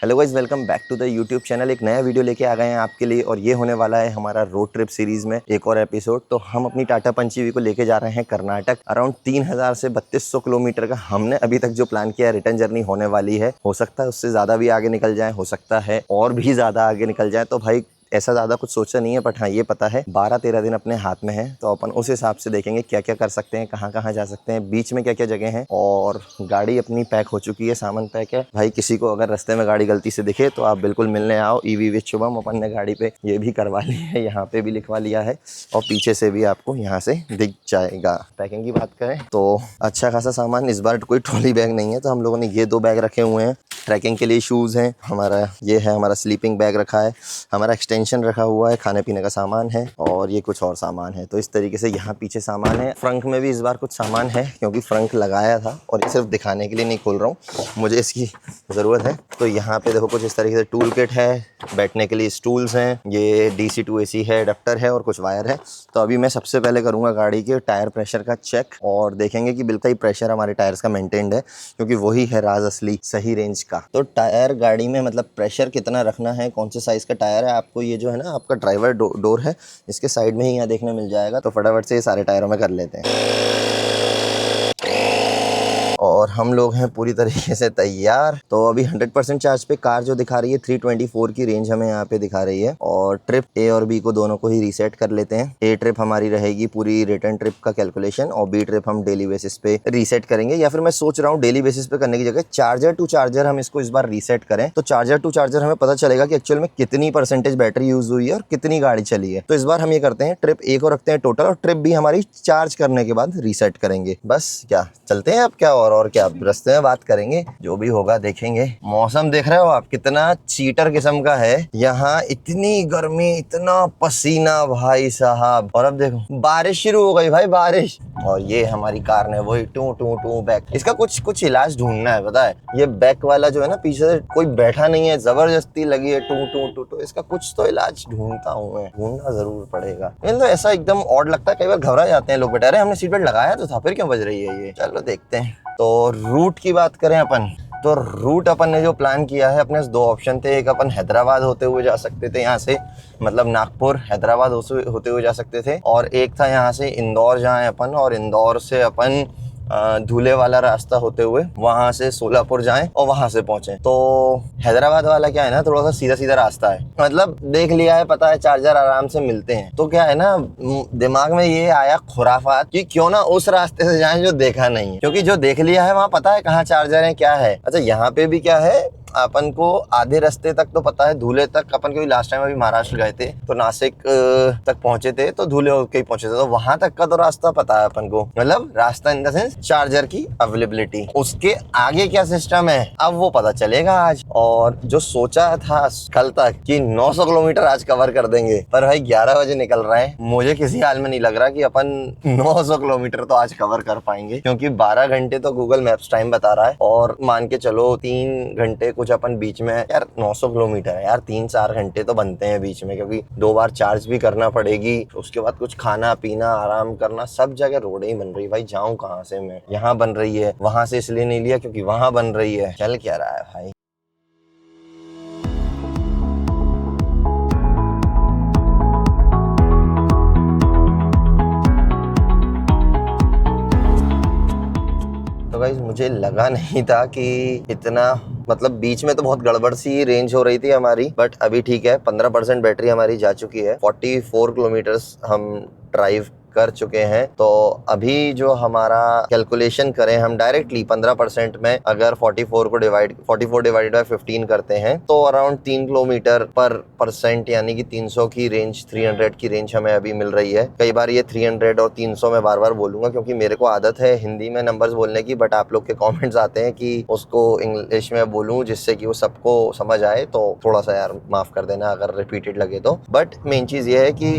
Hello guys, welcome back to the YouTube channel. एक नया video लेके आ गए हैं आपके लिए और ये होने वाला है हमारा रोड ट्रिप सीरीज में एक और एपिसोड। तो हम अपनी टाटा पंचीवी को लेके जा रहे हैं कर्नाटक। अराउंड 3000 से 3200 किलोमीटर का हमने अभी तक जो प्लान किया है, रिटर्न जर्नी होने वाली है। हो सकता है उससे ज़्यादा भी आगे निकल जाए, हो सकता है और भी ज़्यादा आगे निकल जाए। तो भाई ऐसा ज़्यादा कुछ सोचा नहीं है, बट हाँ ये पता है 12-13 दिन अपने हाथ में है। तो अपन उस हिसाब से देखेंगे क्या क्या कर सकते हैं, कहाँ कहाँ जा सकते हैं, बीच में क्या क्या जगह हैं। और गाड़ी अपनी पैक हो चुकी है, सामान पैक है भाई। किसी को अगर रास्ते में गाड़ी गलती से दिखे तो आप बिल्कुल मिलने आओ। ईवी विद शुभम अपन ने गाड़ी पे ये भी करवा ली है, यहाँ पे भी लिखवा लिया है और पीछे से भी आपको यहाँ से दिख जाएगा। पैकिंग की बात करें तो अच्छा खासा सामान, इस बार कोई ट्रॉली बैग नहीं है तो हम लोगों ने ये 2 बैग रखे हुए हैं। ट्रैकिंग के लिए शूज़ हैं, हमारा ये है, हमारा स्लीपिंग बैग रखा है, हमारा एक्सटेंशन रखा हुआ है, खाने पीने का सामान है और ये कुछ और सामान है। तो इस तरीके से यहाँ पीछे सामान है। फ्रंक में भी इस बार कुछ सामान है क्योंकि फ्रंक लगाया था और ये सिर्फ दिखाने के लिए नहीं खोल रहा हूँ, मुझे इसकी ज़रूरत है। तो यहाँ पे देखो कुछ इस तरीके से टूल किट है, बैठने के लिए स्टूल्स हैं, ये DC to AC है, अडेप्टर है और कुछ वायर है। तो अभी मैं सबसे पहले करूँगा गाड़ी के टायर प्रेशर का चेक और देखेंगे कि बिल्कुल ही प्रेशर हमारे टायर्स का मेंटेन्ड है, क्योंकि वही है राज असली सही रेंज का। तो टायर गाड़ी में मतलब प्रेशर कितना रखना है, कौन से साइज़ का टायर है, आपको ये जो है ना आपका ड्राइवर डोर है इसके साइड में ही यहाँ देखने मिल जाएगा। तो फटाफट से ये सारे टायरों में कर लेते हैं और हम लोग हैं पूरी तरीके से तैयार। तो अभी 100% चार्ज पे कार जो दिखा रही है 324 की रेंज हमें यहाँ पे दिखा रही है। और ट्रिप A और B को दोनों को ही रीसेट कर लेते हैं। A ट्रिप हमारी रहेगी पूरी रिटर्न ट्रिप का कैलकुलेशन और B ट्रिप हम डेली बेसिस पे रीसेट करेंगे, या फिर मैं सोच रहा हूँ डेली बेसिस पे करने की जगह चार्जर टू चार्जर हम इसको इस बार रीसेट करें। तो चार्जर टू चार्जर हमें पता चलेगा कि एक्चुअल में कितनी परसेंटेज बैटरी यूज हुई है और कितनी गाड़ी चली है। तो इस बार हम ये करते हैं, ट्रिप A को रखते हैं टोटल और ट्रिप B हमारी चार्ज करने के बाद रीसेट करेंगे। बस क्या चलते हैं अब, क्या और क्या रास्ते में बात करेंगे, जो भी होगा देखेंगे। मौसम देख रहे हो आप कितना चीटर किस्म का है यहाँ, इतनी गर्मी, इतना पसीना भाई साहब। और अब देखो बारिश शुरू हो गई भाई, बारिश। और ये हमारी कार ने वही टू टू टू बैक, इसका कुछ इलाज ढूंढना है, पता है। ये बैक वाला जो है ना, पीछे से कोई बैठा नहीं है, जबरदस्ती लगी है टू टू टू। तो इसका कुछ तो इलाज ढूंढता हूँ मैं, ढूंढना जरूर पड़ेगा। तो ऐसा एकदम ऑड लगता है, कई बार घबरा जाते हैं लोग, बेटा अरे हमने सीट बेल्ट लगाया तो था, फिर क्यों बज रही है ये। चलो देखते हैं। तो रूट की बात करें अपन, तो रूट अपन ने जो प्लान किया है, अपने 2 ऑप्शन थे। एक अपन हैदराबाद होते हुए जा सकते थे, यहाँ से मतलब नागपुर हैदराबाद होते हुए जा सकते थे, और एक था यहाँ से इंदौर जाएं अपन, और इंदौर से अपन धुले वाला रास्ता होते हुए वहां से सोलापुर जाएं और वहां से पहुंचे। तो हैदराबाद वाला क्या है ना, थोड़ा सा सीधा सीधा रास्ता है, मतलब देख लिया है, पता है चार्जर आराम से मिलते हैं। तो क्या है ना, दिमाग में ये आया खुराफात कि क्यों ना उस रास्ते से जाएं जो देखा नहीं है, क्योंकि जो देख लिया है वहां पता है कहाँ चार्जर है क्या है। अच्छा यहाँ पे भी क्या है, अपन को आधे रास्ते तक तो पता है, धुले तक अपन को लास्ट टाइम अभी महाराष्ट्र गए थे तो नासिक तक पहुंचे थे, तो धुले होके ही पहुंचे थे, तो वहां तक का तो रास्ता पता है अपन को, मतलब रास्ता इन द सेंस चार्जर की अवेलेबिलिटी। उसके आगे क्या सिस्टम है अब वो पता चलेगा आज। और जो सोचा था कल तक कि 900 किलोमीटर आज कवर कर देंगे, पर भाई 11 बजे निकल रहा है, मुझे किसी हाल में नहीं लग रहा कि अपन 900 किलोमीटर तो आज कवर कर पाएंगे, क्योंकि 12 घंटे तो गूगल मैप्स टाइम बता रहा है और मान के चलो 3 घंटे कुछ अपन बीच में है। यार 900 किलोमीटर है यार, 3-4 घंटे तो बनते हैं बीच में, क्योंकि 2 बार चार्ज भी करना पड़ेगी, उसके बाद कुछ खाना पीना आराम करना, सब जगह रोडें ही बन रही। भाई जाऊं कहाँ से मैं, यहाँ बन रही है, वहां से इसलिए नहीं लिया क्योंकि वहां बन रही है, चल क्या रहा है भाई। तो गाइस मुझे लगा नहीं था कि इतना, मतलब बीच में तो बहुत गड़बड़ सी रेंज हो रही थी हमारी, बट अभी ठीक है। 15% बैटरी हमारी जा चुकी है, 44 किलोमीटर्स हम ड्राइव कर चुके हैं। तो अभी जो हमारा कैलकुलेशन करें हम डायरेक्टली 15% में, अगर 44 डिवाइड बाय 15 करते हैं तो अराउंड 3 किलोमीटर पर परसेंट, यानी कि 300 की रेंज, 300 की रेंज हमें अभी मिल रही है। कई बार ये 300 और 300 में बार बार बोलूंगा क्योंकि मेरे को आदत है हिंदी में नंबर्स बोलने की, बट आप लोग के कॉमेंट्स आते हैं कि उसको इंग्लिश में बोलूं जिससे कि वो सबको समझ आए, तो थोड़ा सा यार माफ कर देना अगर रिपीटेड लगे तो। बट मेन चीज ये है कि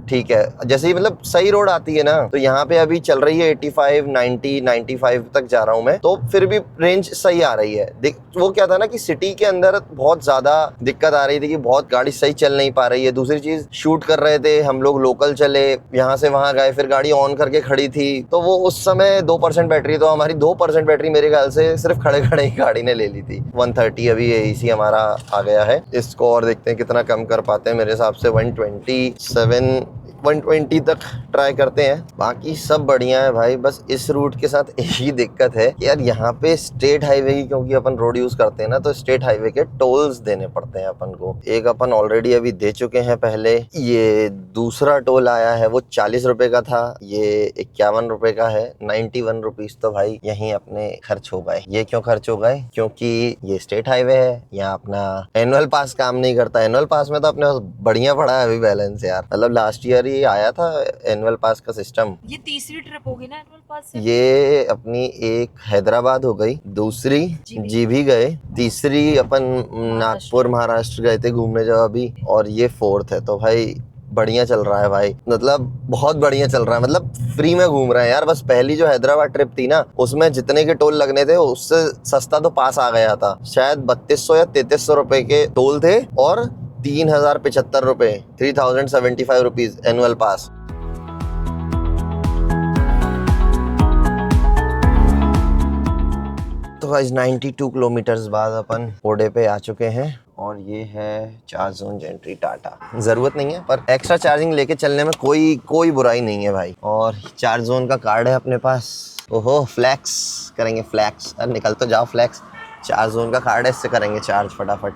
ठीक है, जैसे ही मतलब सही रोड आती है ना, तो यहाँ पे अभी चल रही है 85, 90, 95 तक जा रहा हूँ मैं, तो फिर भी रेंज सही आ रही है। देख वो क्या था ना कि सिटी के अंदर बहुत ज्यादा दिक्कत आ रही थी कि बहुत गाड़ी सही चल नहीं पा रही है। दूसरी चीज, शूट कर रहे थे हम लोग, लोकल चले, यहाँ से वहां गए, फिर गाड़ी ऑन करके खड़ी थी, तो वो उस समय 2% बैटरी, तो हमारी 2% बैटरी मेरे ख्याल से सिर्फ खड़े खड़े ही गाड़ी ने ले ली थी। 130 अभी एसी हमारा आ गया है। इसको और देखते हैं कितना कम कर पाते हैं। मेरे हिसाब से 127, 120 तक ट्राई करते हैं। बाकी सब बढ़िया है भाई, बस इस रूट के साथ एक ही दिक्कत है कि यार यहाँ पे स्टेट हाईवे की, क्योंकि अपन रोड यूज करते हैं ना, तो स्टेट हाईवे के टोल्स देने पड़ते हैं अपन को। एक अपन ऑलरेडी अभी दे चुके हैं पहले, ये दूसरा टोल आया है वो 40 रुपए का था, ये 51 रुपए का है। 91 रुपीज तो भाई यहीं अपने खर्च हो गए। ये क्यों खर्च हो गए? क्योंकि ये स्टेट हाईवे है, यहाँ अपना एनुअल पास काम नहीं करता। एनुअल पास में तो अपने बढ़िया पड़ा है अभी बैलेंस यार, मतलब लास्ट ईयर ही आया था एनुअल पास का सिस्टम। ये तीसरी ट्रिप होगी ना एनुअल पास से? ये अपनी एक हैदराबाद हो गई, दूसरी जीभी गए, तीसरी अपन नागपुर महाराष्ट्र गए थे घूमने जब अभी, और ये 4th है। तो भाई बढ़िया चल रहा है भाई, मतलब बहुत बढ़िया चल रहा है, मतलब फ्री में घूम रहे हैं यार। बस पहली जो हैदराबाद ट्रिप थी ना, उसमें जितने के टोल लगने थे उससे सस्ता तो पास आ गया था। शायद 3200 या 3300 रुपए के टोल थे और 3075 रुपए, 3075 रुपीज एनुअल पास। तो गाइस 92 किलोमीटर्स बाद अपन ओडे पे आ चुके हैं, और ये है चार्ज जोन जेंट्री टाटा। जरूरत नहीं है पर एक्स्ट्रा चार्जिंग लेके चलने में कोई बुराई नहीं है भाई। और चार्ज जोन का कार्ड है अपने पास। ओहो, फ्लैक्स करेंगे, फ्लैक्स। अरे निकल तो जाओ फ्लैक्स। चार्ज जोन का कार्ड है, इससे करेंगे चार्ज फटाफट।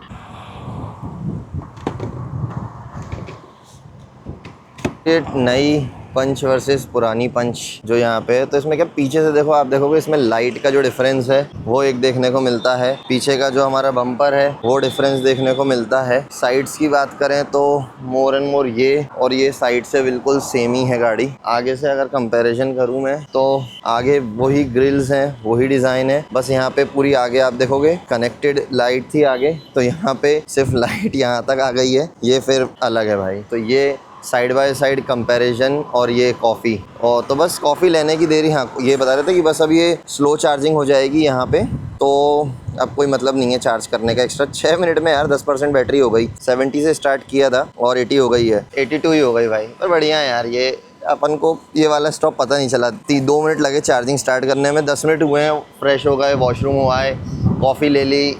ये नई पंच वर्सेस पुरानी पंच जो यहाँ पे है, तो इसमें क्या पीछे से देखो, आप देखोगे इसमें लाइट का जो डिफरेंस है वो एक देखने को मिलता है। पीछे का जो हमारा बम्पर है वो डिफरेंस देखने को मिलता है। साइड्स की बात करें तो मोर एंड मोर ये और ये साइड से बिल्कुल सेम ही है गाड़ी। आगे से अगर कंपैरिजन करूँ मैं तो आगे वही ग्रिल्स हैं, वही डिज़ाइन है, बस यहाँ पे पूरी आगे आप देखोगे कनेक्टेड लाइट थी आगे, तो यहाँ पे सिर्फ लाइट यहाँ तक आ गई है, ये फिर अलग है भाई। तो ये साइड बाय साइड कंपैरिजन। और ये कॉफ़ी, और तो बस कॉफ़ी लेने की देरी। हाँ, ये बता रहे थे कि बस अब ये स्लो चार्जिंग हो जाएगी यहाँ पे, तो अब कोई मतलब नहीं है चार्ज करने का एक्स्ट्रा। 6 मिनट में यार 10% बैटरी हो गई। 70 से स्टार्ट किया था और 80 हो गई है, 82 ही हो गई भाई। पर बढ़िया है यार, ये अपन को ये वाला स्टॉप पता नहीं चला। 2 मिनट लगे चार्जिंग स्टार्ट करने में, 10 मिनट हुए हैं, फ्रेश हो गए, वॉशरूम हो आए, कॉफ़ी ले ली,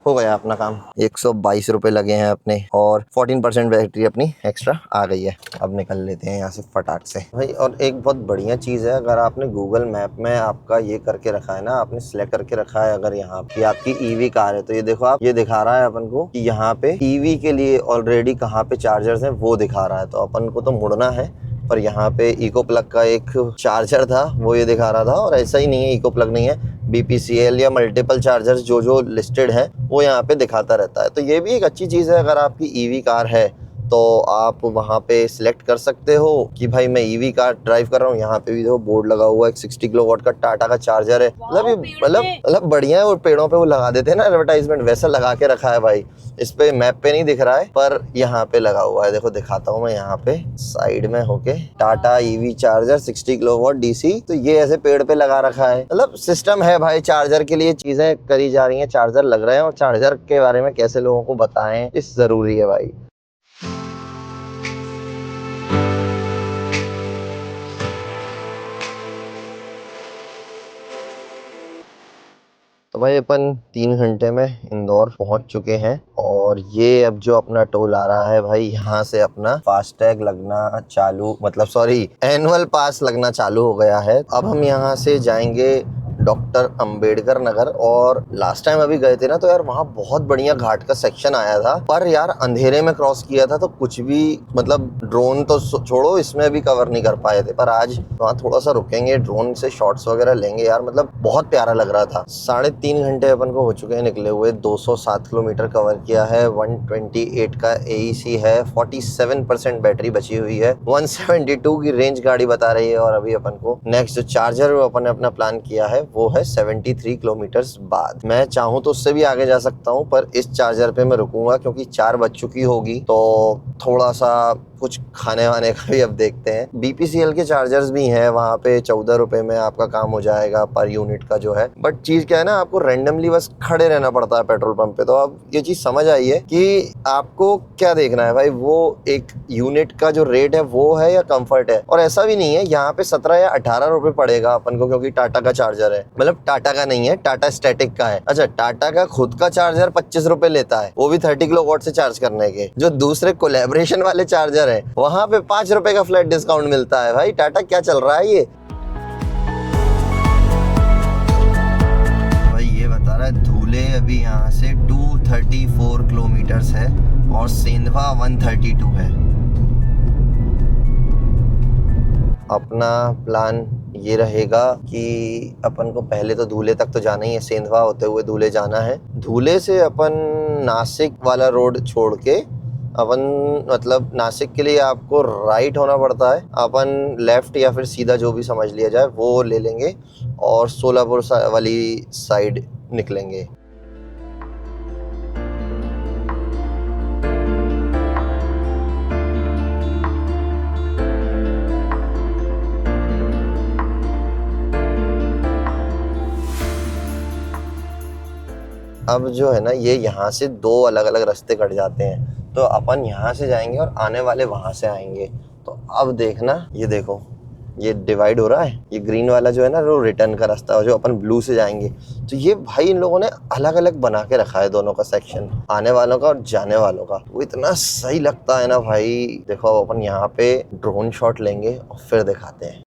हो गया अपना काम। 122 रुपये लगे हैं अपने, और 14% बैटरी अपनी एक्स्ट्रा आ गई है। अब निकल लेते हैं यहाँ से फटाक से भाई। और एक बहुत बढ़िया चीज़ है, अगर आपने गूगल मैप में आपका ये करके रखा है ना, आपने सिलेक्ट करके रखा है अगर यहाँ पे आपकी ईवी कार है, तो ये देखो आप, ये दिखा रहा है अपन को कि यहाँ पे ईवी के लिए ऑलरेडी कहाँ पे चार्जर्स हैं वो दिखा रहा है। तो अपन को तो मुड़ना है, पर यहाँ पे इको प्लग का एक चार्जर था वो ये दिखा रहा था। और ऐसा ही नहीं है, इको प्लग नहीं है, BPCL या मल्टीपल चार्जर्स जो लिस्टेड है वो यहाँ पे दिखाता रहता है। तो ये भी एक अच्छी चीज़ है, अगर आपकी ईवी कार है तो आप वहाँ पे सिलेक्ट कर सकते हो कि भाई मैं ईवी कार ड्राइव कर रहा हूँ। यहाँ पे भी देखो बोर्ड लगा हुआ है, 60 किलोवाट का टाटा का चार्जर है। मतलब बढ़िया है। और पेड़ों पे वो लगा देते हैं ना एडवर्टाइजमेंट, वैसा लगा के रखा है भाई। इस पे मैप पे नहीं दिख रहा है पर यहाँ पे लगा हुआ है, देखो दिखाता हूँ मैं यहाँ पे साइड में होके, Tata EV charger 60 kilowatt DC। तो ये ऐसे पेड़ पे लगा रखा है, मतलब सिस्टम है भाई। चार्जर के लिए चीजें करी जा रही हैं, चार्जर लग रहे हैं, और चार्जर के बारे में कैसे लोगों को बताएं इस जरूरी है भाई। तो भाई अपन 3 घंटे में इंदौर पहुंच चुके हैं, और ये अब जो अपना टोल आ रहा है भाई, यहाँ से अपना फास्टैग लगना चालू, मतलब सॉरी एनुअल पास लगना चालू हो गया है। अब हम यहाँ से जाएंगे डॉक्टर अंबेडकर नगर। और लास्ट टाइम अभी गए थे ना, तो यार वहाँ बहुत बढ़िया घाट का सेक्शन आया था, पर यार अंधेरे में क्रॉस किया था तो कुछ भी, मतलब ड्रोन तो छोड़ो, इसमें भी कवर नहीं कर पाए थे। पर आज वहाँ थोड़ा सा रुकेंगे, ड्रोन से शॉट्स वगैरह लेंगे यार, मतलब बहुत प्यारा लग रहा था। 3.5 घंटे अपन को हो चुके हैं निकले हुए, 207 किलोमीटर कवर किया है, 128 का AEC है, 47% बैटरी बची हुई है, 172 की रेंज गाड़ी बता रही है। और अभी अपन को नेक्स्ट जो चार्जर अपन ने अपना प्लान किया है वो है 73 किलोमीटर्स बाद। मैं चाहूँ तो उससे भी आगे जा सकता हूँ, पर इस चार्जर पे मैं रुकूंगा क्योंकि 4 बज चुकी होगी, तो थोड़ा सा कुछ खाने वाने का भी अब देखते हैं। BPCL के चार्जर्स भी हैं वहाँ पे, 14 रुपए में आपका काम हो जाएगा पर यूनिट का जो है। बट चीज़ क्या है ना, आपको रैंडमली बस खड़े रहना पड़ता है पेट्रोल पंप पे। तो अब ये चीज़ समझ आई है कि आपको क्या देखना है भाई, वो एक यूनिट का जो रेट है वो है या कंफर्ट है। और ऐसा भी नहीं है, यहाँ पे 17 या 18 रुपए पड़ेगा अपन को, क्योंकि टाटा का चार्जर है। मतलब टाटा का नहीं है, टाटा स्टैटिक का है। अच्छा, टाटा का खुद का चार्जर 25 रुपए लेता है, वो भी 30 किलोवाट से चार्ज करने के। जो दूसरे कोलैबोरेशन वाले चार्जर है वहां पे 5 रुपए का फ्लैट डिस्काउंट मिलता है। भाई टाटा क्या चल रहा है ये। भाई ये बता रहा है धूले अभी यहाँ से 234 किलोमीटर्स है और सेंधवा 132 है। अपना प्लान ये रहेगा कि अपन को पहले तो धूले तक तो जाना ही है, सेंधवा होते हुए धूले जाना है। धूले से अपन नासिक वाला रोड छोड़ के अपन, मतलब नासिक के लिए आपको राइट होना पड़ता है, अपन लेफ्ट या फिर सीधा जो भी समझ लिया जाए वो ले लेंगे और सोलापुर वाली साइड निकलेंगे। अब जो है ना, ये यहाँ से 2 अलग अलग रास्ते कट जाते हैं, तो अपन यहाँ से जाएंगे और आने वाले वहाँ से आएंगे। तो अब देखना, ये देखो ये डिवाइड हो रहा है, ये ग्रीन वाला जो है ना वो रिटर्न का रास्ता है, जो अपन ब्लू से जाएंगे। तो ये भाई इन लोगों ने अलग अलग बना के रखा है दोनों का सेक्शन, आने वालों का और जाने वालों का। वो इतना सही लगता है ना भाई। देखो अपन यहाँ पे ड्रोन शॉट लेंगे और फिर दिखाते हैं।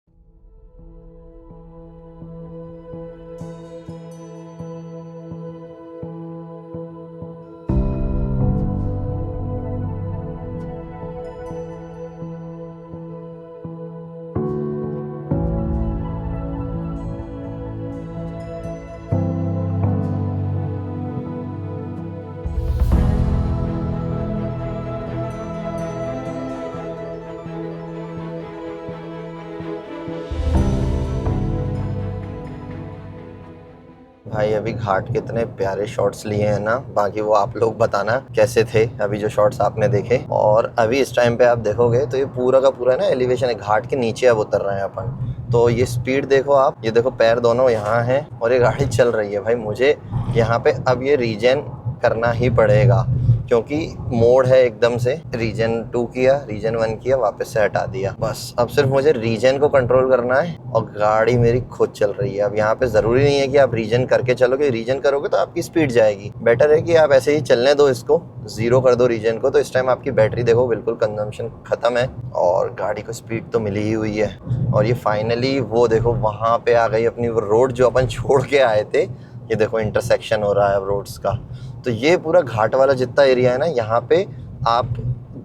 भाई अभी घाट के इतने प्यारे शॉट्स लिए हैं ना, बाकी वो आप लोग बताना कैसे थे अभी जो शॉट्स आपने देखे। और अभी इस टाइम पे आप देखोगे तो ये पूरा का पूरा ना एलिवेशन है, घाट के नीचे अब उतर रहे हैं अपन। तो ये स्पीड देखो आप, ये देखो पैर दोनों यहाँ हैं और ये गाड़ी चल रही है। भाई मुझे यहाँ पे अब ये रीजन करना ही पड़ेगा, क्योंकि मोड है एकदम से। रीजन 2 किया, रीजन 1 किया, वापस से हटा दिया। बस अब सिर्फ मुझे रीजन को कंट्रोल करना है और गाड़ी मेरी खुद चल रही है। अब यहाँ पे ज़रूरी नहीं है कि आप रीजन करके चलोगे, रीजन करोगे तो आपकी स्पीड जाएगी। बेटर है कि आप ऐसे ही चलने दो, इसको 0 कर दो रीजन को। तो इस टाइम आपकी बैटरी देखो बिल्कुल कंजम्पशन ख़त्म है और गाड़ी को स्पीड तो मिली ही हुई है। और ये फाइनली वो देखो वहाँ पे आ गई अपनी वो रोड जो अपन छोड़ के आए थे। ये देखो इंटरसेक्शन हो रहा है अब रोड्स का। तो ये पूरा घाट वाला जितना एरिया है ना, यहाँ पे आप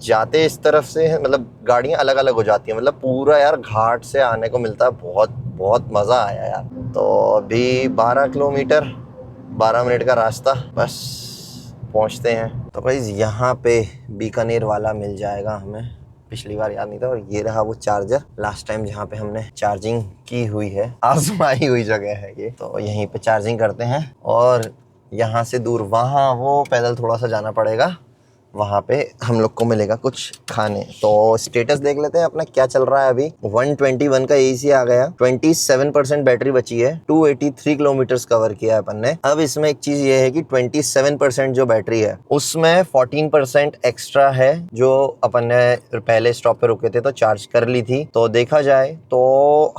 जाते इस तरफ से हैं, मतलब गाड़ियाँ अलग अलग हो जाती हैं। मतलब पूरा यार घाट से आने को मिलता है, बहुत बहुत मज़ा आया यार। तो अभी 12 किलोमीटर 12 मिनट का रास्ता, बस पहुँचते हैं। तो भाई यहाँ पे बीकानेर वाला मिल जाएगा हमें, पिछली बार याद नहीं था। और ये रहा वो चार्जर, लास्ट टाइम जहाँ पे हमने चार्जिंग की हुई है, आजमाई हुई जगह है ये। तो यहीं पे चार्जिंग करते हैं और यहाँ से दूर वहाँ वो पैदल थोड़ा सा जाना पड़ेगा, वहाँ पे हम लोग को मिलेगा कुछ खाने। तो स्टेटस देख लेते हैं अपना क्या चल रहा है। अभी 121 का एसी आ गया, 27% बैटरी बची है, 283 किलोमीटर्स कवर किया है अपन ने। अब इसमें एक चीज ये है कि 27% जो बैटरी है उसमें 14% एक्स्ट्रा है, जो अपन ने पहले स्टॉप पे रुके थे तो चार्ज कर ली थी। तो देखा जाए तो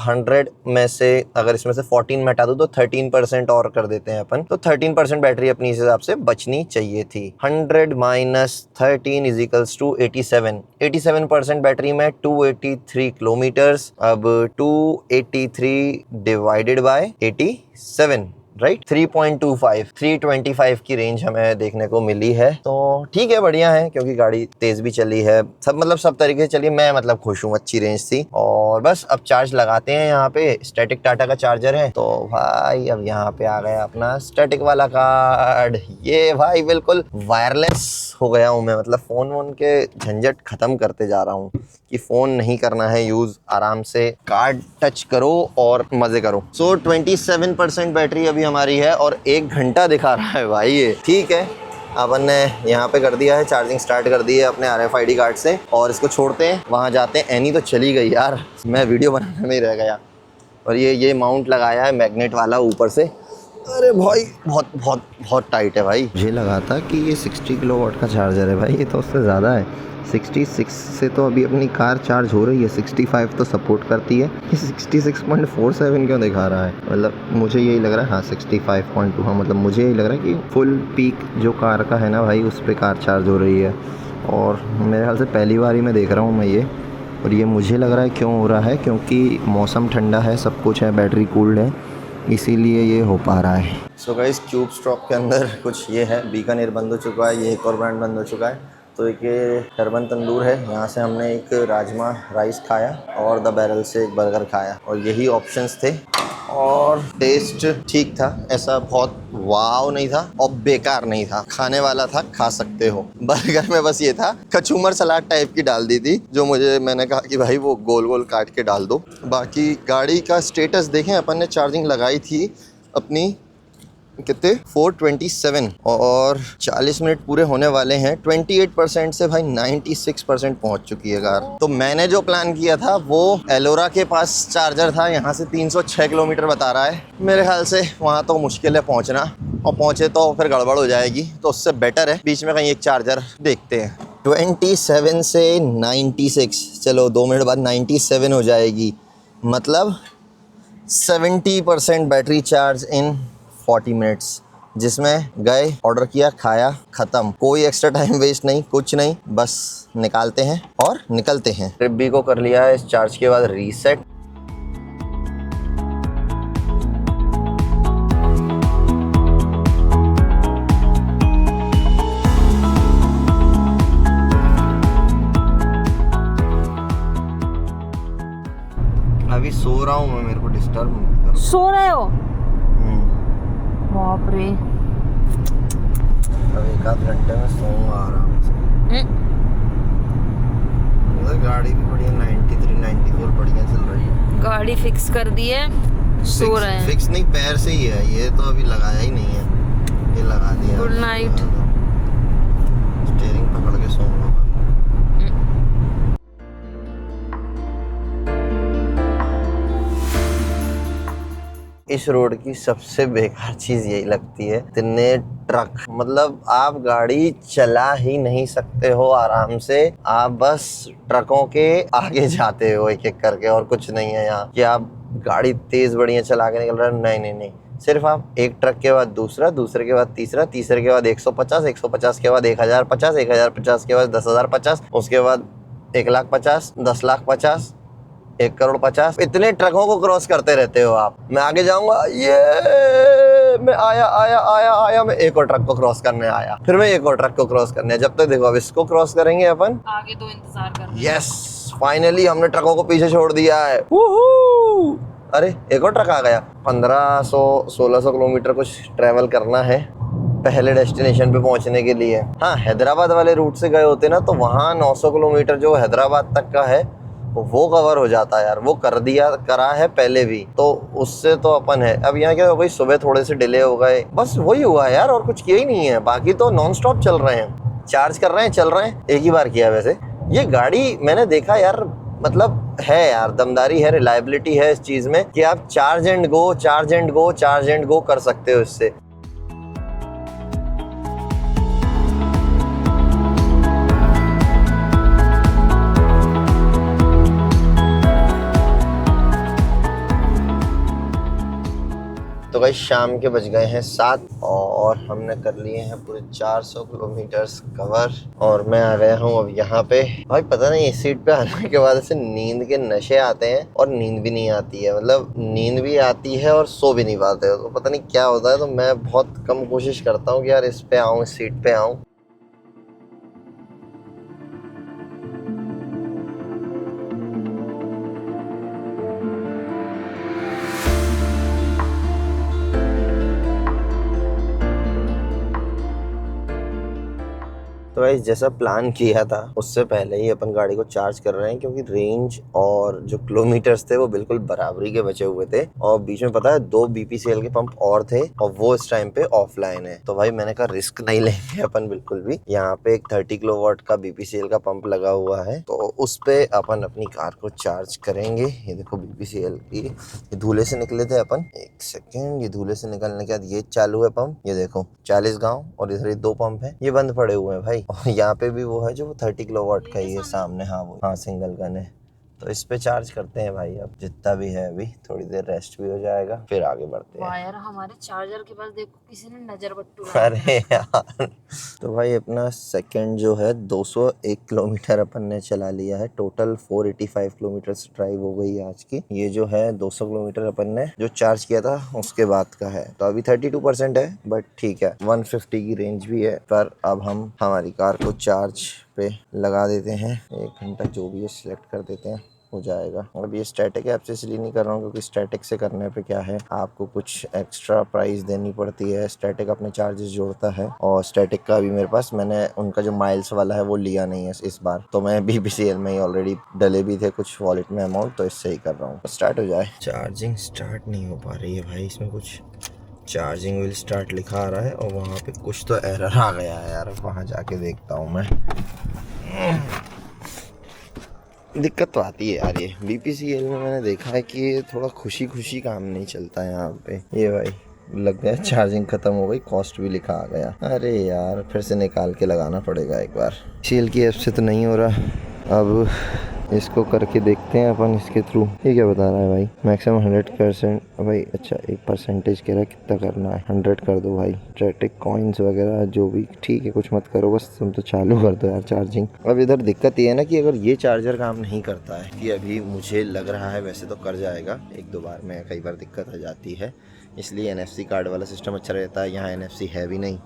100 में से अगर इसमें से 14 में हटा दो तो 13% और कर देते हैं अपन। तो 13% बैटरी अपनी इस हिसाब से बचनी चाहिए थी। 100 minus 13 is equals to 87। 87% battery में 283 किलोमीटर्स। अब 283 डिवाइडेड बाय 87, राइट, 3.25 325 की रेंज हमें देखने को मिली है। तो ठीक है, बढ़िया है, क्योंकि गाड़ी तेज भी चली है, सब तरीके से चली। मैं मतलब खुश हूँ, अच्छी रेंज थी। और बस अब चार्ज लगाते हैं। यहाँ पे स्टैटिक टाटा का चार्जर है। तो भाई अब यहाँ पे आ गया अपना स्टैटिक वाला कार्ड। ये भाई बिल्कुल वायरलेस हो गया हूँ मैं, मतलब फ़ोन वोन के झंझट ख़त्म करते जा रहा हूँ कि फ़ोन नहीं करना है यूज़, आराम से कार्ड टच करो और मज़े करो। सो 27% बैटरी अभी हमारी है और 1 घंटा दिखा रहा है भाई ये। ठीक है, अपन ने यहाँ पे कर दिया है, चार्जिंग स्टार्ट कर दी है अपने RFID कार्ड से, और इसको छोड़ते हैं, वहाँ जाते हैं। एनी तो चली गई यार, मैं वीडियो बनाने में ही रह गया। और ये माउंट लगाया है मैग्नेट वाला ऊपर से। अरे भाई बहुत बहुत बहुत टाइट है भाई। मुझे लगा था कि ये 60 किलोवाट का चार्जर है भाई, ये तो उससे ज़्यादा है। 66 से तो अभी अपनी कार चार्ज हो रही है, 65 तो सपोर्ट करती है, ये 66.47 क्यों दिखा रहा है? मतलब मुझे यही लग रहा है, हाँ 65.2, हाँ मतलब मुझे यही लग रहा है कि फुल पीक जो कार का है ना भाई, उस पर कार चार्ज हो रही है। और मेरे ख्याल से पहली बार ही मैं देख रहा हूँ मैं ये। और ये मुझे लग रहा है क्यों हो रहा है, क्योंकि मौसम ठंडा है, सब कुछ है, बैटरी कूल्ड है, इसीलिए ये हो पा रहा है। सो गाइस, क्यूब स्टॉप के अंदर कुछ ये है, बीकानेर बंद हो चुका है, ये एक और ब्रांड बंद हो चुका है। तो एक ये टर्बन तंदूर है, यहाँ से हमने एक राजमा राइस खाया और द बैरल से एक बर्गर खाया, और यही ऑप्शंस थे। और टेस्ट ठीक था, ऐसा बहुत वाव नहीं था और बेकार नहीं था, खाने वाला था, खा सकते हो। बर्गर में बस ये था, कचूमर सलाद टाइप की डाल दी थी, जो मैंने कहा कि भाई वो गोल गोल काट के डाल दो। बाकी गाड़ी का स्टेटस देखें, अपन ने चार्जिंग लगाई थी अपनी कितने 427 और 40 मिनट पूरे होने वाले हैं। 28% से भाई 96% पहुंच चुकी है कार। तो मैंने जो प्लान किया था वो एलोरा के पास चार्जर था, यहाँ से 306 किलोमीटर बता रहा है। मेरे ख्याल से वहाँ तो मुश्किल है पहुँचना, और पहुँचे तो फिर गड़बड़ हो जाएगी, तो उससे बेटर है बीच में कहीं एक चार्जर देखते हैं। 27 से 96, चलो 2 मिनट बाद 97 हो जाएगी, मतलब 70% बैटरी चार्ज इन 40 मिनट्स, जिसमें गए, ऑर्डर किया, खाया, ख़त्म। कोई एक्स्ट्रा टाइम वेस्ट नहीं, कुछ नहीं, बस निकालते हैं और निकलते हैं। ट्रिप भी को कर लिया है इस चार्ज के बाद रीसेट। अभी सो रहा हूँ मैं, मेरे को डिस्टर्ब मत करो। सो रहे हो? बाप रे। अब 1 आध घंटे में सोऊंगा आराम से। मतलब गाड़ी भी बढ़िया 93 94 बढ़िया चल रही है। गाड़ी फिक्स कर दी है, सो रहे हैं। फिक्स नहीं, पैर से ही है, ये तो अभी लगाया ही नहीं है, ये लगा दिया। Good night. स्टीयरिंग पकड़ के सोऊंगा। इस रोड की सबसे बेकार चीज़ यही लगती है, इतने ट्रक, मतलब आप गाड़ी चला ही नहीं सकते हो आराम से, आप बस ट्रकों के आगे जाते हो एक एक करके, और कुछ नहीं है यहाँ कि आप गाड़ी तेज़ बढ़िया चला के निकल रहे हो। नहीं नहीं नहीं, सिर्फ आप एक ट्रक के बाद दूसरा, दूसरे के बाद तीसरा, तीसरे के बाद 150, 150 के बाद 1050, 1050 के बाद 10,050, उसके बाद 1,50,000, 10,50,000, 1,50,00,000, इतने ट्रकों को क्रॉस करते रहते हो आप। मैं आगे जाऊंगा, ये मैं आया, मैं एक और ट्रक को क्रॉस करने आया, फिर मैं एक और ट्रक को क्रॉस करने, जब तक देखो अब इसको क्रॉस करेंगे अपन, आगे तो इंतजार कर। यस, फाइनली हमने ट्रकों को पीछे छोड़ दिया है। वूहू! अरे एक और ट्रक आ गया। 1500-1600 किलोमीटर कुछ ट्रेवल करना है पहले डेस्टिनेशन पे पहुंचने के लिए। हाँ, हैदराबाद वाले रूट से गए होते ना, तो वहाँ 900 किलोमीटर जो हैदराबाद तक का है वो कवर हो जाता है यार, वो करा है पहले भी, तो उससे तो अपन है। अब यहाँ क्या हो गई, सुबह थोड़े से डिले हो गए, बस वही हुआ है यार, और कुछ किया ही नहीं है। बाकी तो नॉन स्टॉप चल रहे हैं, चार्ज कर रहे हैं, चल रहे हैं। एक ही बार किया वैसे। ये गाड़ी मैंने देखा यार, मतलब है यार, दमदारी है, रिलायबिलिटी है इस चीज़ में कि आप चार्ज एंड गो कर सकते हो इससे। तो भाई शाम के बज गए हैं 7 और हमने कर लिए हैं पूरे 400 किलोमीटर्स कवर, और मैं आ गया हूँ अब यहाँ पे। भाई पता नहीं, इस सीट पे आने के बाद ऐसे नींद के नशे आते हैं और नींद भी नहीं आती है, मतलब नींद भी आती है और सो भी नहीं पाते हो, तो पता नहीं क्या होता है। तो मैं बहुत कम कोशिश करता हूँ कि यार इस पे आऊँ, इस सीट पे आऊँ। तो भाई जैसा प्लान किया था उससे पहले ही अपन गाड़ी को चार्ज कर रहे हैं, क्योंकि रेंज और जो किलोमीटर्स थे वो बिल्कुल बराबरी के बचे हुए थे। और बीच में पता है 2 BPCL के पंप और थे और वो इस टाइम पे ऑफलाइन है। तो भाई मैंने कहा रिस्क नहीं लेंगे अपन बिल्कुल भी। यहाँ पे एक 30 किलोवाट का BPCL का पंप लगा हुआ है, तो उस पे अपन अपनी कार को चार्ज करेंगे। ये देखो BPCL की, ये धूले से निकले थे अपन। एक सेकेंड, ये धूले से निकलने के बाद ये चालू है पंप। ये देखो 40 गाँव और इधर 2 पंप है, ये बंद पड़े हुए हैं भाई। और यहाँ पे भी वो है जो 30 किलोवाट का ही है सामने। हाँ वो, हाँ सिंगल गन है। तो इस पे चार्ज करते हैं भाई, अब जितना भी है अभी थोड़ी देर रेस्ट भी हो जाएगा, फिर आगे बढ़ते हैं। यार हमारे चार्जर के पास देखो किसी ने नजर बट्टू अरे यार, तो भाई अपना सेकंड जो है 201 किलोमीटर अपन ने चला लिया है। टोटल 485 किलोमीटर ड्राइव हो गई आज की। ये जो है 200 किलोमीटर अपन ने जो चार्ज किया था उसके बाद का है। तो अभी 32% है, बट ठीक है। 150 की रेंज भी है। पर अब हम हमारी कार को चार्ज पे लगा देते हैं। 1 घंटा जो भी है सिलेक्ट कर देते हैं, हो जाएगा। और ये स्टैटिक ऐप से इसलिए नहीं कर रहा हूँ क्योंकि स्टैटिक से करने पे क्या है, आपको कुछ एक्स्ट्रा प्राइस देनी पड़ती है। स्टैटिक अपने चार्जेस जोड़ता है और स्टैटिक का भी मेरे पास, मैंने उनका जो माइल्स वाला है वो लिया नहीं है इस बार। तो मैं BPCL में ही ऑलरेडी डले भी थे कुछ वॉलेट में अमाउंट, तो इससे ही कर रहा हूँ। स्टार्ट हो जाए। चार्जिंग स्टार्ट नहीं हो पा रही है भाई, इसमें कुछ चार्जिंग विल स्टार्ट लिखा आ रहा है और वहाँ पे कुछ तो एरर आ गया है यार। वहाँ जाके देखता हूँ मैं। दिक्कत तो आती है यार। ये BPCL में मैंने देखा है कि ये थोड़ा खुशी खुशी काम नहीं चलता है यहाँ पे। ये भाई लग गया चार्जिंग खत्म हो गई, कॉस्ट भी लिखा आ गया। अरे यार फिर से निकाल के लगाना पड़ेगा एक बार। BPCL की ऐप से तो नहीं हो रहा, अब इसको करके देखते हैं अपन इसके थ्रू। ये क्या बता रहा है भाई, मैक्सिमम 100% भाई। अच्छा 1% कह रहा है, कितना करना है? 100 कर दो भाई। स्टैटिक कॉइन्स वगैरह जो भी ठीक है, कुछ मत करो बस, तुम तो चालू कर दो यार चार्जिंग। अब इधर दिक्कत ये है ना कि अगर ये चार्जर काम नहीं करता है, कि अभी मुझे लग रहा है वैसे तो कर जाएगा, 1-2 बार में कई बार दिक्कत आ जाती है, इसलिए NFC कार्ड वाला सिस्टम अच्छा रहता है। यहाँ NFC है भी नहीं।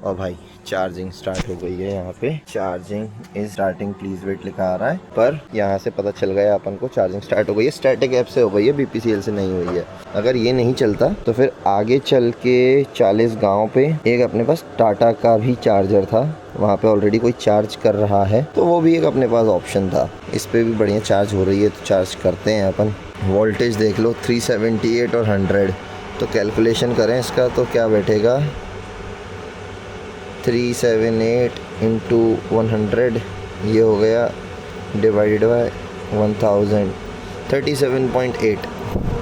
और भाई चार्जिंग स्टार्ट हो गई है। यहाँ पे charging is starting please wait लिखा आ रहा है, पर यहाँ से पता चल गया अपन को चार्जिंग स्टार्ट हो गई है। स्टैटिक ऐप से हो गई है, BPCL से नहीं हुई है। अगर ये नहीं चलता तो फिर आगे चल के 40 गाँव पे एक अपने पास टाटा का भी चार्जर था, वहाँ पे ऑलरेडी कोई चार्ज कर रहा है, तो वो भी एक अपने पास ऑप्शन था। इस पे भी बढ़िया चार्ज हो रही है, तो चार्ज करते हैं अपन। वोल्टेज देख लो 378 और 100, तो कैलकुलेशन करें इसका तो क्या बैठेगा, 378 इंटू 100, ये हो गया डिवाइडेड बाय 1000, 37.8।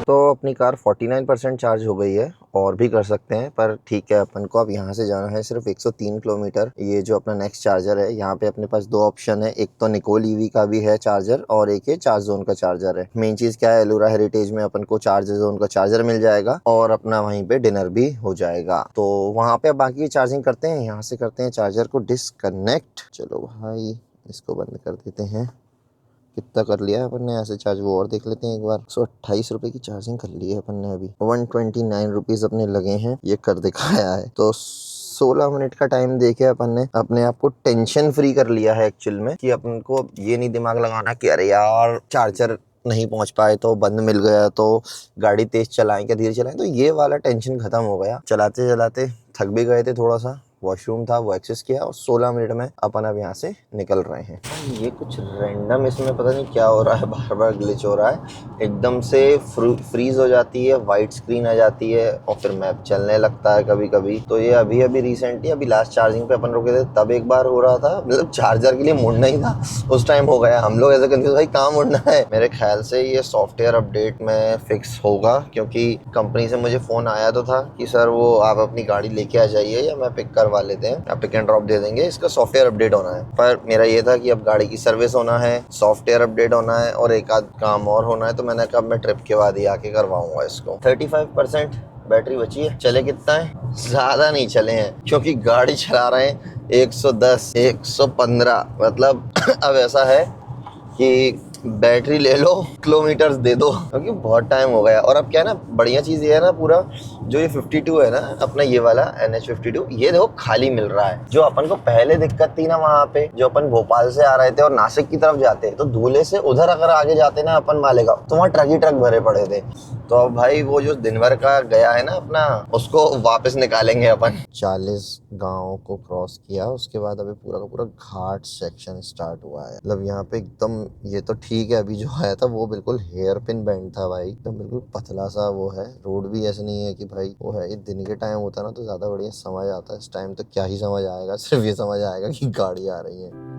तो अपनी कार 49% चार्ज हो गई है, और भी कर सकते हैं पर ठीक है। अपन को अब यहाँ से जाना है सिर्फ 103 किलोमीटर। ये जो अपना नेक्स्ट चार्जर है, यहाँ पे अपने पास 2 ऑप्शन है, एक तो निकोल EV का भी है चार्जर और एक ये चार्ज जोन का चार्जर है। मेन चीज क्या है, एलोरा हेरिटेज में अपन को चार्ज जोन का चार्जर मिल जाएगा और अपना वहीं पे डिनर भी हो जाएगा। तो वहाँ पे बाकी की चार्जिंग करते हैं। यहाँ से करते हैं चार्जर को डिस्कनेक्ट। चलो भाई इसको बंद कर देते हैं। कितना कर लिया है अपन ने ऐसे चार्ज, वो और देख लेते हैं एक बार। 128 रुपए की चार्जिंग कर ली है अपन ने अभी। 129 रुपीज अपने लगे हैं, ये कर दिखाया है। तो 16 मिनट का टाइम देके अपन ने अपने आप को टेंशन फ्री कर लिया है एक्चुअल में, कि अपन को ये नहीं दिमाग लगाना कि अरे यार चार्जर नहीं पहुंच पाए तो बंद मिल गया तो गाड़ी तेज चलाएं क्या धीरे चलाएं। तो ये वाला टेंशन खत्म हो गया। चलाते चलाते थक भी गए थे, थोड़ा सा वॉशरूम था वो एक्सेस किया और 16 मिनट में अपन अब यहाँ से निकल रहे हैं। ये कुछ रैंडम इसमें पता नहीं क्या हो रहा है, बार बार ग्लिच हो रहा है। एकदम से फ्रीज हो जाती है, वाइट स्क्रीन आ जाती है और फिर मैप चलने लगता है कभी कभी। तो ये अभी अभी रिसेंटली अभी लास्ट चार्जिंग पे अपन रुके थे तब एक बार हो रहा था। मतलब चार्जर के लिए मुड़ना ही था उस टाइम हो गया। हम लोग ऐसे कंफ्यूज, भाई कहाँ मुड़ना है। मेरे ख्याल से ये सॉफ्टवेयर अपडेट में फिक्स होगा, क्योंकि कंपनी से मुझे फोन आया तो था कि सर वो आप अपनी गाड़ी लेके आ जाइए या मैं पिक करवा लेते हैं, आप पिक एंड ड्रॉप दे देंगे, इसका सॉफ्टवेयर अपडेट होना है। पर मेरा ये था कि अब गाड़ी की सर्विस होना है, सॉफ्टवेयर अपडेट होना है और एक आध काम और होना है। तो मैंने कहा मैं ट्रिप के बाद ही आके करवाऊंगा इसको। 35% बैटरी बची है। चले कितना है, ज्यादा नहीं चले हैं क्योंकि गाड़ी चला रहे हैं 110 115। मतलब अब ऐसा है कि बैटरी ले लो, किलोमीटर्स दे दो, क्योंकि बहुत टाइम हो गया। और अब क्या है ना, बढ़िया चीज़ ये है ना, पूरा जो ये 52 है ना अपना, ये वाला NH52, ये देखो खाली मिल रहा है। जो अपन को पहले दिक्कत थी ना वहाँ पे, जो अपन भोपाल से आ रहे थे और नासिक की तरफ जाते तो धूले से उधर अगर आगे जाते ना अपन मालेगांव, तो वहाँ ट्रक ही ट्रक भरे पड़े थे। तो अब भाई वो जो दिन भर का गया है ना अपना, उसको वापस निकालेंगे अपन। 40 गांवों को क्रॉस किया, उसके बाद अभी पूरा का पूरा घाट सेक्शन स्टार्ट हुआ है। मतलब यहाँ पे एकदम, ये तो ठीक है, अभी जो आया था वो बिल्कुल हेयर पिन बैंड था भाई, एकदम बिल्कुल पतला सा वो है। रोड भी ऐसे नहीं है कि भाई वो है। ये दिन के टाइम होता है ना तो ज्यादा बढ़िया समझ आता है, इस टाइम तो क्या ही समझ आएगा, सिर्फ ये समझ आएगा कि गाड़ी आ रही है।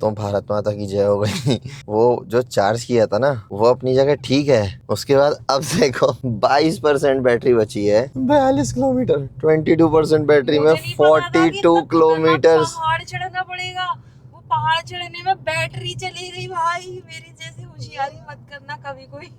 तो भारत माता की जय हो गई। वो जो चार्ज किया था ना वो अपनी जगह ठीक है, उसके बाद अब देखो 22% बैटरी बची है, 42 किलोमीटर, 22% बैटरी में मुझे नहीं पता था कि 42 इतना खतरनाक किलोमीटर। पहाड़ चढ़ना पड़ेगा। वो पहाड़ चढ़ने में बैटरी चली गई भाई। मेरी जैसी होशियारी मत करना कभी कोई।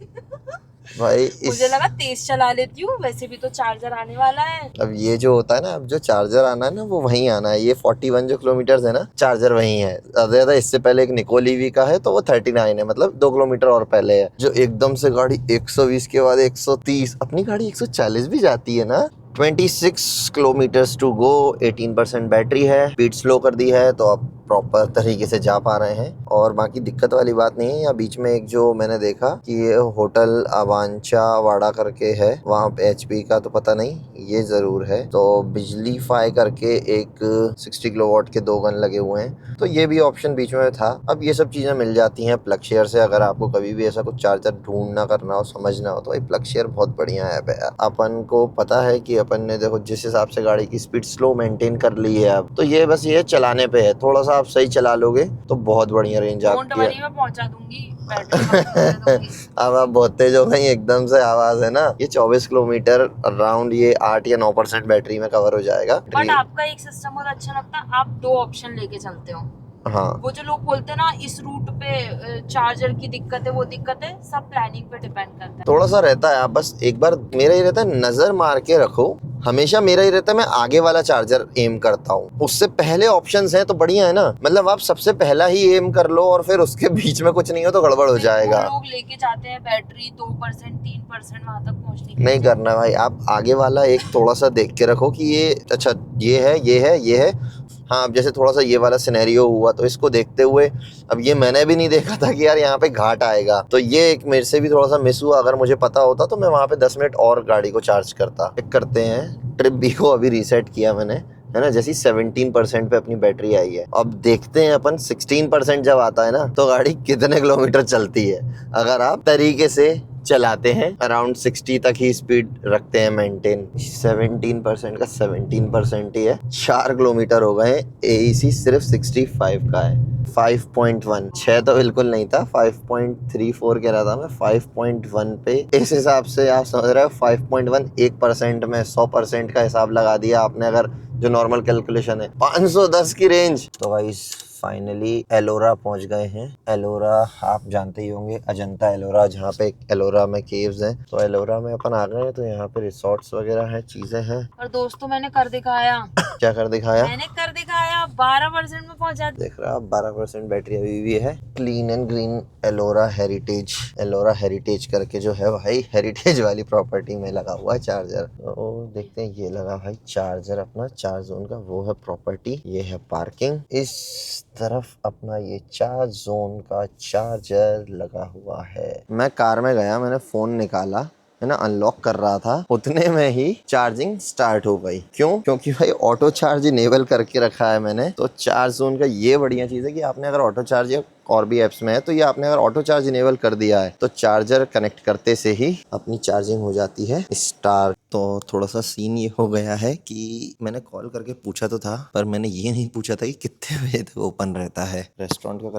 भाई मुझे लगा तेज चला लेती हूँ, वैसे भी तो चार्जर आने वाला है। अब ये जो होता है ना, अब जो चार्जर आना है ना वो वहीं आना है। ये 41 जो किलोमीटर है ना, चार्जर वहीं है। ज्यादा इससे पहले एक निकोल ईवी का है तो वो 39 है, मतलब 2 किलोमीटर और पहले है। जो एकदम से गाड़ी 120 के बाद 130, अपनी गाड़ी 140 भी जाती है ना। 26 किलोमीटर्स टू गो, 18% बैटरी है, स्पीड स्लो कर दी है तो अब प्रॉपर तरीके से जा पा रहे हैं। और बाकी दिक्कत वाली बात नहीं है। यहाँ बीच में एक जो मैंने देखा कि ये होटल अवांचा वाड़ा करके है, वहाँ पे एचपी का तो पता नहीं, ये जरूर है। तो बिजली फाई करके एक 60 किलोवाट के 2 गन लगे हुए हैं, तो ये भी ऑप्शन बीच में था। अब ये सब चीजें मिल जाती हैं प्लग शेयर से। अगर आपको कभी भी ऐसा कुछ चार्जर ढूंढना करना हो, समझना हो, तो भाई प्लग शेयर बहुत बढ़िया ऐप है। अपन को पता है कि अपन ने देखो जिस हिसाब से गाड़ी की स्पीड स्लो मेंटेन कर ली है अब, तो ये बस ये चलाने पे है। थोड़ा सा आप सही चला लोगे तो बहुत बढ़िया रेंज डोंट आपकी वरी, मैं पहुंचा दूंगी। बैटरी कम कर दूंगी। अब आप बहुत तेज हो गई एकदम से, आवाज है ना। ये 24 किलोमीटर अराउंड ये 8 या 9% बैटरी में कवर हो जाएगा। बट आपका एक सिस्टम बहुत अच्छा लगता है, आप 2 ऑप्शन लेके चलते हो। हाँ, वो जो लोग बोलते हैं ना इस रूट पे चार्जर की दिक्कत है, वो दिक्कत है, सब प्लानिंग पे डिपेंड करता है। थोड़ा सा रहता है। आप बस एक बार, मेरा ही रहता है नजर मार के रखो हमेशा। मेरा ही रहता है, मैं आगे वाला चार्जर एम करता हूँ। उससे पहले ऑप्शंस हैं तो बढ़िया है ना। मतलब आप सबसे पहला ही एम कर लो और फिर उसके बीच में कुछ नहीं हो तो गड़बड़ हो जाएगा। वो लोग लेके जाते हैं बैटरी 2% 3% वहां तक पहुंचने के नहीं लिए। करना भाई, आप आगे वाला एक थोड़ा सा देख के रखो कि ये अच्छा, ये है, ये है, ये है। हाँ, अब जैसे थोड़ा सा ये वाला सिनेरियो हुआ तो इसको देखते हुए, अब ये मैंने भी नहीं देखा था कि यार यहाँ पे घाट आएगा, तो ये एक मेरे से भी थोड़ा सा मिस हुआ। अगर मुझे पता होता तो मैं वहाँ पे 10 मिनट और गाड़ी को चार्ज करता। चेक करते हैं, ट्रिप बी को अभी रीसेट किया मैंने, है ना। जैसी 17% पे अपनी बैटरी आई है। अब देखते हैं अपन 16% जब आता है ना तो गाड़ी कितने किलोमीटर चलती है। अगर आप तरीके से चलाते हैं, अराउंड 60 तक ही स्पीड रखते हैं मेंटेन। 17% का 17% ही है, 4 किलोमीटर हो गए। एईसी सिर्फ 65 का है। 5.1, 6 तो बिल्कुल नहीं था, 5.34 कह रहा था मैं, 5.1 पे। इस हिसाब से आप समझ रहे हो 5.1 1% में 100% का हिसाब लगा दिया आपने, अगर जो नॉर्मल कैलकुलेशन है 510 की रेंज। तो भाई फाइनली एलोरा पहुंच गए हैं। एलोरा आप जानते ही होंगे, अजंता एलोरा, जहाँ पे एलोरा में केव्स हैं। तो एलोरा में अपन आ गए हैं, तो यहाँ पे रिसोर्ट्स वगैरह हैं, चीजें हैं। और दोस्तों मैंने कर दिखाया। क्या कर दिखाया? मैंने कर दिखाया, 12% में पहुंचा। देख रहा, 12% बैटरी अभी भी है। Clean and green Ellora heritage, Ellora heritage करके जो है भाई, हेरिटेज वाली प्रॉपर्टी में लगा हुआ है चार्जर। तो देखते हैं, ये लगा भाई चार्जर अपना, चार्ज जोन का वो है प्रॉपर्टी, ये है पार्किंग। इस तरफ अपना ये चार्ज जोन का चार्जर लगा हुआ है। मैं कार में गया, मैंने फोन निकाला, है ना, अनलॉक कर रहा था, उतने में ही चार्जिंग स्टार्ट हो गई। क्यों? क्योंकि भाई ऑटो चार्ज इनेबल करके रखा है मैंने। तो चार्ज जोन का ये बढ़िया चीज़ है कि आपने अगर ऑटो चार्ज या और भी एप्स में है तो ये आपने अगर ऑटो चार्ज इनेबल कर दिया है तो चार्जर कनेक्ट करते से ही अपनी चार्जिंग हो जाती है स्टार्ट। तो थोड़ा सा सीन ये हो गया है कि मैंने कॉल करके पूछा तो था, पर मैंने ये नहीं पूछा था कि कितने बजे तक ओपन रहता है। रेस्टोरेंट का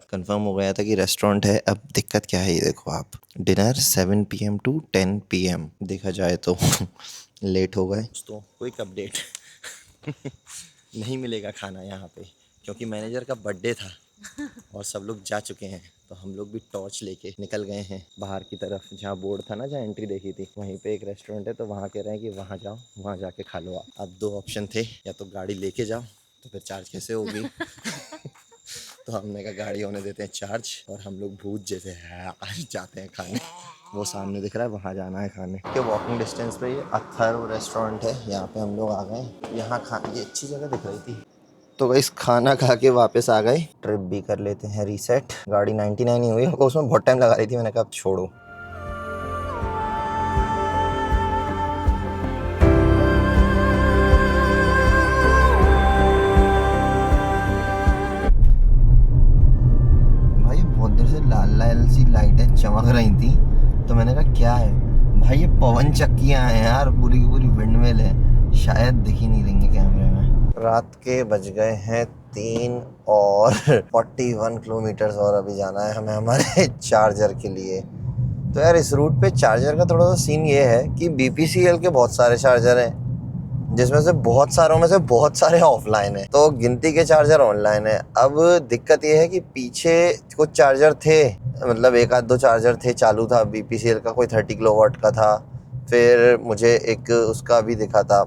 कंफर्म हो गया था कि रेस्टोरेंट है। अब दिक्कत क्या है, ये देखो आप, डिनर 7 PM to 10 PM देखा जाए तो लेट हो गए। दोस्तों क्विक अपडेट नहीं मिलेगा खाना यहाँ पे, क्योंकि मैनेजर का बर्थडे था और सब लोग जा चुके हैं। तो हम लोग भी टॉर्च लेके निकल गए हैं बाहर की तरफ, जहाँ बोर्ड था ना, जहाँ एंट्री देखी थी, वहीं पे एक रेस्टोरेंट है। तो वहाँ कह रहे हैं कि वहाँ जाओ, वहाँ जाके खा लो आप। अब 2 ऑप्शन थे, या तो गाड़ी लेके जाओ, तो फिर चार्ज कैसे होगी तो हमने कहा गाड़ी होने देते हैं चार्ज, और हम लोग भूत जैसे आज जाते हैं खाने। वो सामने दिख रहा है, वहाँ जाना है खाने के। वॉकिंग डिस्टेंस पे ये अथर्व रेस्टोरेंट है, यहाँ पे हम लोग आ गए। यहाँ ये अच्छी जगह दिख रही थी, तो गाइस खाना खा के वापस आ गए, ट्रिप भी कर लेते हैं रीसेट। गाड़ी 99 ही हुई, हमको उसमें बहुत टाइम लगा रही थी, मैंने कहा अब छोड़ो। भाई बहुत देर से लाल लाल सी लाइटें चमक रही थी, तो मैंने कहा क्या है भाई, ये पवन चक्कियां हैं यार, पूरी की पूरी विंडमिल है, शायद दिख ही नहीं रही कैमरे में। रात के बज गए हैं 3 और 41 किलोमीटर और अभी जाना है हमें हमारे चार्जर के लिए। तो यार इस रूट पे चार्जर का थोड़ा सा सीन ये है कि BPCL के बहुत सारे चार्जर हैं, जिसमें से बहुत सारों में से बहुत सारे ऑफलाइन है, तो गिनती के चार्जर ऑनलाइन है। अब दिक्कत ये है कि पीछे कुछ चार्जर थे, मतलब एक आध दो चार्जर थे चालू था, BPCL का कोई 30 किलोवाट का था, फिर मुझे एक उसका भी दिखा था,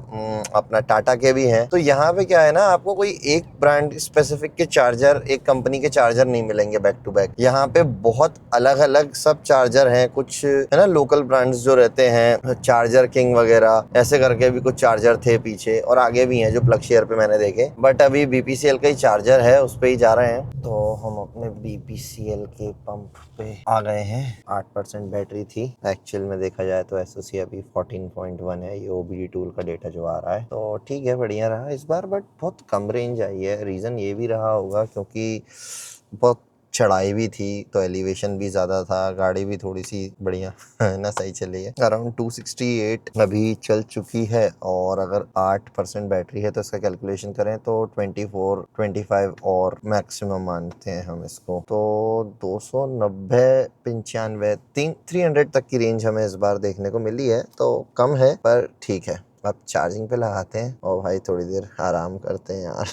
अपना टाटा के भी हैं। तो यहाँ पे क्या है ना, आपको कोई एक ब्रांड स्पेसिफिक के चार्जर, एक कंपनी के चार्जर नहीं मिलेंगे बैक टू बैक। यहाँ पे बहुत अलग अलग सब चार्जर हैं, कुछ है ना लोकल ब्रांड्स जो रहते हैं, चार्जर किंग वगैरह ऐसे करके भी कुछ चार्जर थे पीछे, और आगे भी हैं जो प्लग शेयर पे मैंने देखे। बट अभी BPCL का ही चार्जर है, उस पे ही जा रहे हैं। तो हम अपने BPCL के पंप पे आ गए हैं। 8% बैटरी थी, एक्चुअल में देखा जाए तो SOC अभी 14.1 है, ये OBD टूल का डेटा जो आ रहा है। तो ठीक है, बढ़िया रहा इस बार, बट बहुत कम रेंज आई है। रीज़न ये भी रहा होगा क्योंकि बहुत चढ़ाई भी थी, तो एलिवेशन भी ज़्यादा था, गाड़ी भी थोड़ी सी बढ़िया है ना, सही चली है। अराउंड 268 अभी चल चुकी है, और अगर 8% बैटरी है तो इसका कैलकुलेशन करें तो 24-25 और मैक्सिमम मानते हैं हम इसको, तो 290 95 300 तक की रेंज हमें इस बार देखने को मिली है। तो कम है पर ठीक है। अब चार्जिंग पे लगाते हैं और भाई थोड़ी देर आराम करते हैं यार